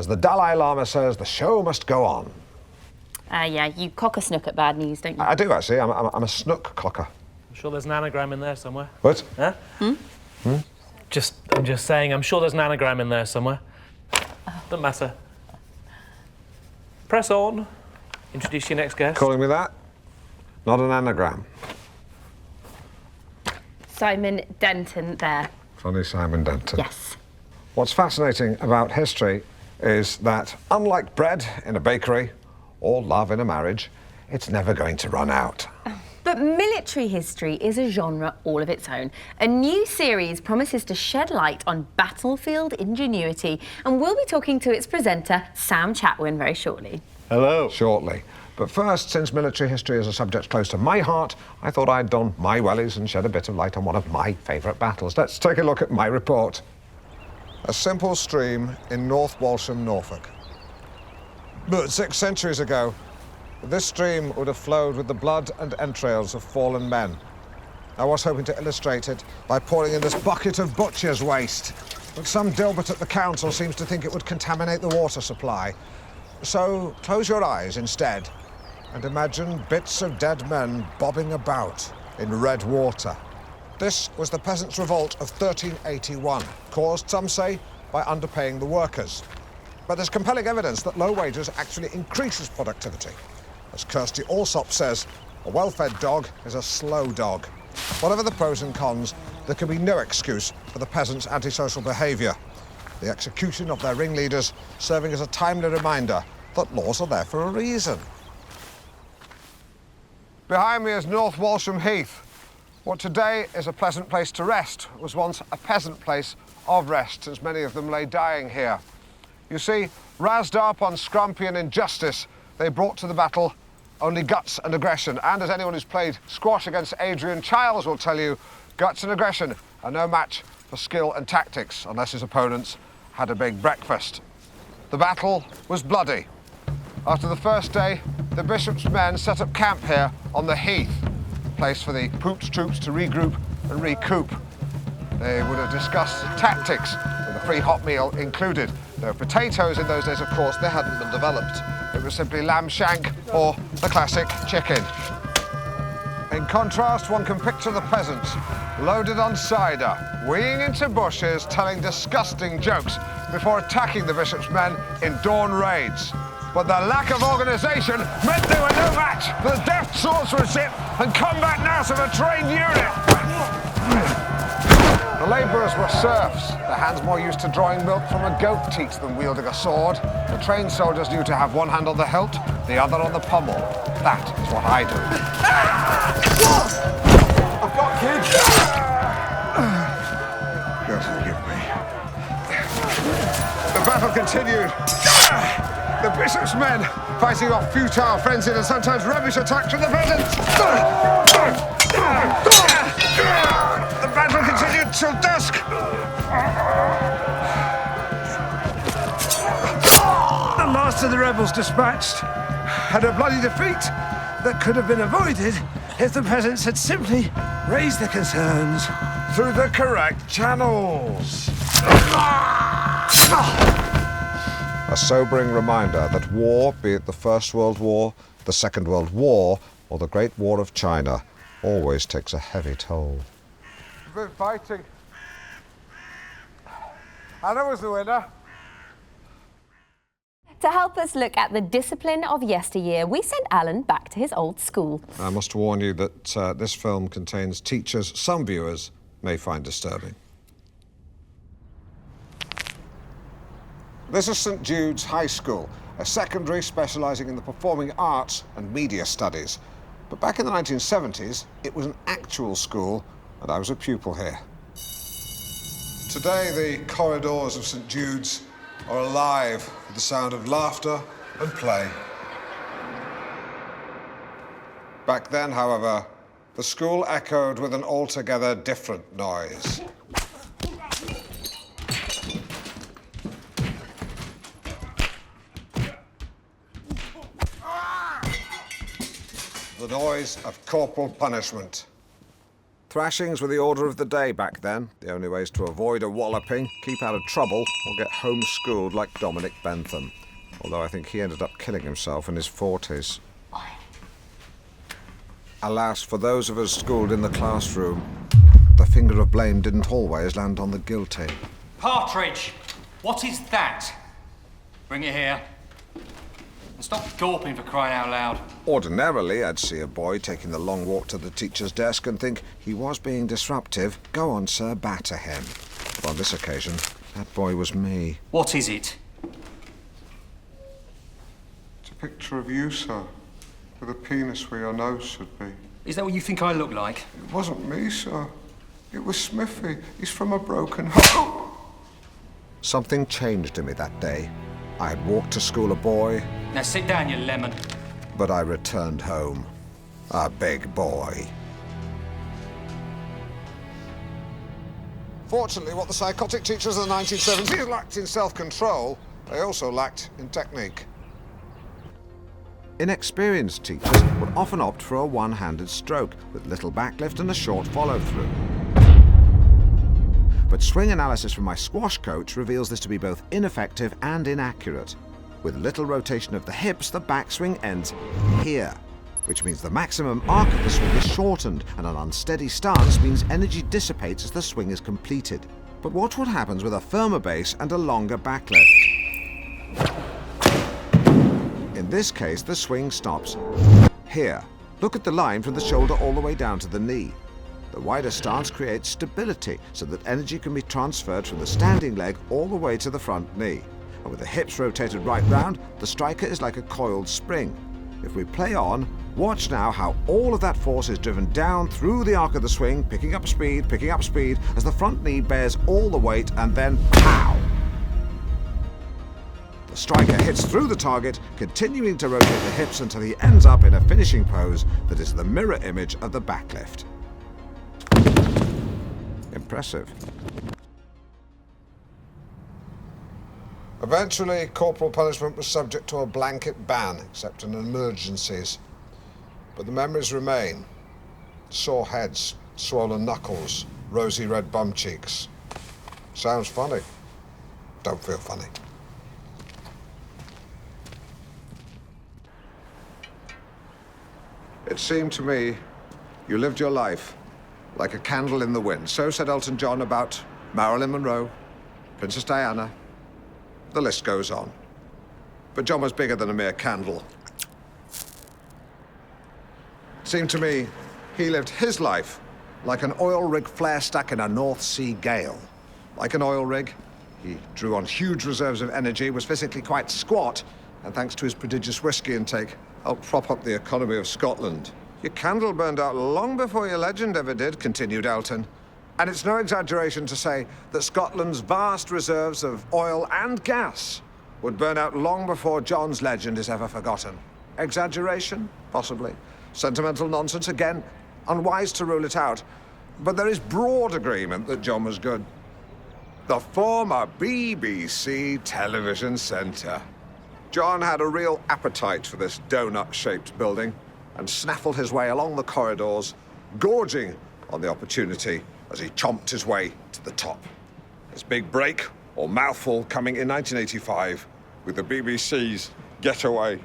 As the Dalai Lama says, the show must go on. Yeah, you cock a snook at bad news, don't you? I do, actually. I'm a snook cocker. I'm sure there's an anagram in there somewhere. What? Huh? I'm just saying, I'm sure there's an anagram in there somewhere. Doesn't matter. Press on. Introduce your next guest. Calling me that? Not an anagram. Simon Denton there. Funny Simon Denton. Yes. What's fascinating about history is that, unlike bread in a bakery or love in a marriage, it's never going to run out. But military history is a genre all of its own. A new series promises to shed light on battlefield ingenuity, and we'll be talking to its presenter, Sam Chatwin, very shortly. Hello. Shortly. But first, since military history is a subject close to my heart, I thought I'd don my wellies and shed a bit of light on one of my favourite battles. Let's take a look at my report. A simple stream in North Walsham, Norfolk. But 6 centuries ago, this stream would have flowed with the blood and entrails of fallen men. I was hoping to illustrate it by pouring in this bucket of butcher's waste, but some Dilbert at the council seems to think it would contaminate the water supply. So close your eyes instead and imagine bits of dead men bobbing about in red water. This was the peasants' revolt of 1381, caused, some say, by underpaying the workers. But there's compelling evidence that low wages actually increases productivity. As Kirsty Allsop says, a well-fed dog is a slow dog. Whatever the pros and cons, there can be no excuse for the peasants' antisocial behaviour. The execution of their ringleaders serving as a timely reminder that laws are there for a reason. Behind me is North Walsham Heath. What today is a pleasant place to rest was once a peasant place of rest, since many of them lay dying here. You see, razzed up on scrumpian injustice, they brought to the battle only guts and aggression. And as anyone who's played squash against Adrian Chiles will tell you, guts and aggression are no match for skill and tactics, unless his opponents had a big breakfast. The battle was bloody. After the first day, the bishop's men set up camp here on the heath, a place for the Poop's troops to regroup and recoup. They would have discussed tactics, with a free hot meal included. Though potatoes in those days, of course, they hadn't been developed. It was simply lamb shank or the classic chicken. In contrast, one can picture the peasants loaded on cider, wheeling into bushes, telling disgusting jokes before attacking the bishop's men in dawn raids. But their lack of organisation meant they were no match for the deft swordsmanship and combat nous of a trained unit. The labourers were serfs, their hands more used to drawing milk from a goat teat than wielding a sword. The trained soldiers knew to have one hand on the hilt, the other on the pommel. That is what I do. I've got kids! God forgive me. The battle continued. The bishop's men fighting off futile, frenzied and sometimes rubbish attacks from the peasants. The battle continued till dusk. The last of the rebels dispatched had a bloody defeat that could have been avoided if the peasants had simply raised their concerns through the correct channels. A sobering reminder that war, be it the First World War, the Second World War, or the Great War of China, always takes a heavy toll. We've been fighting. Anna was the winner. To help us look at the discipline of yesteryear, we sent Alan back to his old school. I must warn you that this film contains teachers some viewers may find disturbing. This is St Jude's High School, a secondary specialising in the performing arts and media studies. But back in the 1970s, it was an actual school, and I was a pupil here. Today, the corridors of St Jude's are alive with the sound of laughter and play. Back then, however, the school echoed with an altogether different noise. The noise of corporal punishment. Thrashings were the order of the day back then. The only ways to avoid a walloping, keep out of trouble, or get homeschooled like Dominic Bentham. Although I think he ended up killing himself in his 40s. Alas, for those of us schooled in the classroom, the finger of blame didn't always land on the guilty. Partridge! What is that? Bring it here. And stop gawping, for crying out loud. Ordinarily, I'd see a boy taking the long walk to the teacher's desk and think he was being disruptive. Go on, sir, batter him. But on this occasion, that boy was me. What is it? It's a picture of you, sir, with a penis where your nose should be. Is that what you think I look like? It wasn't me, sir. It was Smithy. He's from a broken home. Something changed in me that day. I had walked to school a boy, Now sit down, you lemon. but I returned home a big boy. Fortunately, what the psychotic teachers of the 1970s lacked in self-control, they also lacked in technique. Inexperienced teachers would often opt for a one-handed stroke with little backlift and a short follow-through. But swing analysis from my squash coach reveals this to be both ineffective and inaccurate. With little rotation of the hips, the backswing ends here, which means the maximum arc of the swing is shortened, and an unsteady stance means energy dissipates as the swing is completed. But watch what happens with a firmer base and a longer backlift. In this case, the swing stops here. Look at the line from the shoulder all the way down to the knee. The wider stance creates stability so that energy can be transferred from the standing leg all the way to the front knee. And with the hips rotated right round, the striker is like a coiled spring. If we play on, watch now how all of that force is driven down through the arc of the swing, picking up speed, as the front knee bears all the weight, and then pow! The striker hits through the target, continuing to rotate the hips until he ends up in a finishing pose that is the mirror image of the backlift. Impressive. Eventually, corporal punishment was subject to a blanket ban, except in emergencies. But the memories remain. Sore heads, swollen knuckles, rosy red bum cheeks. Sounds funny. Don't feel funny. It seemed to me you lived your life like a candle in the wind. So said Elton John about Marilyn Monroe, Princess Diana. The list goes on. But John was bigger than a mere candle. It seemed to me he lived his life like an oil rig flare stuck in a North Sea gale. Like an oil rig, he drew on huge reserves of energy, was physically quite squat, and thanks to his prodigious whiskey intake, helped prop up the economy of Scotland. Your candle burned out long before your legend ever did, continued Elton. And it's no exaggeration to say that Scotland's vast reserves of oil and gas would burn out long before John's legend is ever forgotten. Exaggeration? Possibly. Sentimental nonsense? Again, unwise to rule it out. But there is broad agreement that John was good. The former BBC television centre. John had a real appetite for this donut-shaped building and snaffled his way along the corridors, gorging on the opportunity as he chomped his way to the top. His big break, or mouthful, coming in 1985 with the BBC's Getaway.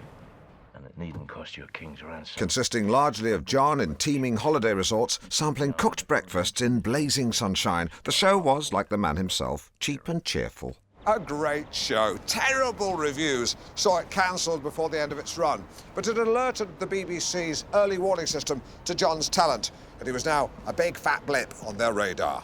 And it needn't cost you a king's ransom. Consisting largely of John in teeming holiday resorts, sampling cooked breakfasts in blazing sunshine. The show was, like the man himself, cheap and cheerful. A great show. Terrible reviews saw it cancelled before the end of its run. But it alerted the BBC's early warning system to John's talent, and he was now a big fat blip on their radar.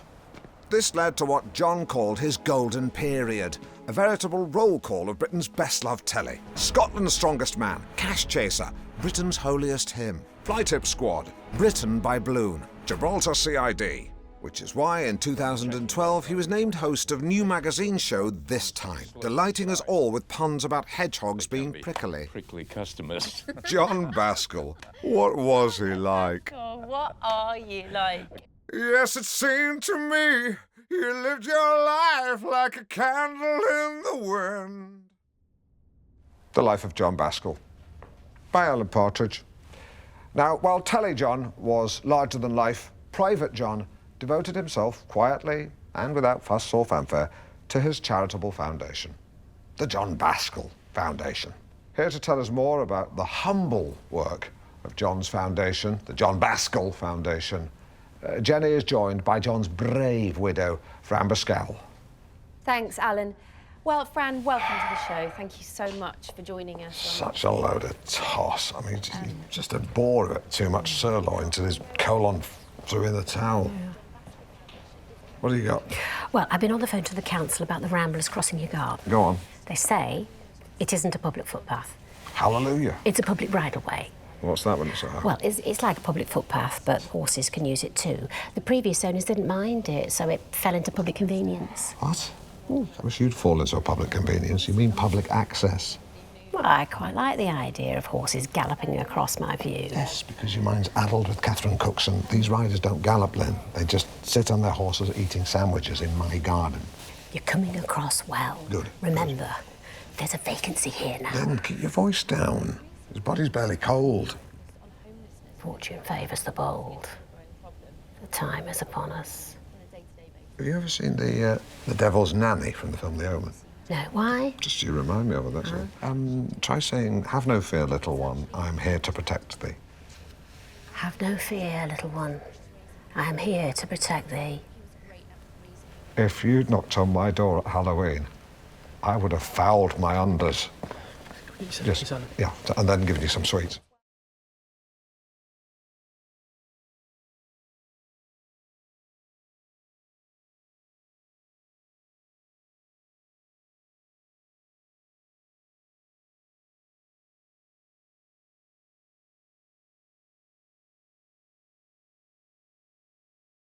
This led to what John called his golden period, a veritable roll call of Britain's best-loved telly. Scotland's strongest man, Cash Chaser, Britain's holiest hymn, Fly Tip Squad, Britain by Bloon, Gibraltar CID. Which is why, in 2012, he was named host of new magazine show This Time, delighting us all with puns about hedgehogs being prickly. Prickly customers. John Bascal, what was he like? Oh, what are you like? Yes, it seemed to me you lived your life like a candle in the wind. The Life of John Bascal, by Alan Partridge. Now, while Telly John was larger than life Private John devoted himself quietly and without fuss or fanfare to his charitable foundation, the John Bascal Foundation. Here to tell us more about the humble work of John's foundation, the John Bascal Foundation, Jenny is joined by John's brave widow, Fran Bascal. Thanks, Alan. Well, Fran, welcome to the show. Thank you so much for joining us. Such a load of toss. I mean, just a bore of it. Too much sirloin till his colon threw in the towel. What do you got? Well, I've been on the phone to the council about the ramblers crossing your garden. Go on. They say it isn't a public footpath. Hallelujah. It's a public bridleway. What's that when it's a... Well, it's like a public footpath, but horses can use it too. The previous owners didn't mind it, so it fell into public convenience. What? I wish you'd fall into a public convenience. You mean public access? Well, I quite like the idea of horses galloping across my view. Yes, because your mind's addled with Catherine Cookson. These riders don't gallop, Lynn. They just sit on their horses eating sandwiches in my garden. You're coming across well. Good. Remember, there's a vacancy here now. Lynn, keep your voice down. His body's barely cold. Fortune favours the bold. The time is upon us. Have you ever seen the Devil's Nanny from the film The Omen? No, why? Just you remind me of it, that's all. Try saying, "Have no fear, little one, I am here to protect thee." Have no fear, little one. I am here to protect thee. If you'd knocked on my door at Halloween, I would have fouled my unders. Yes, Yeah, and then given you some sweets.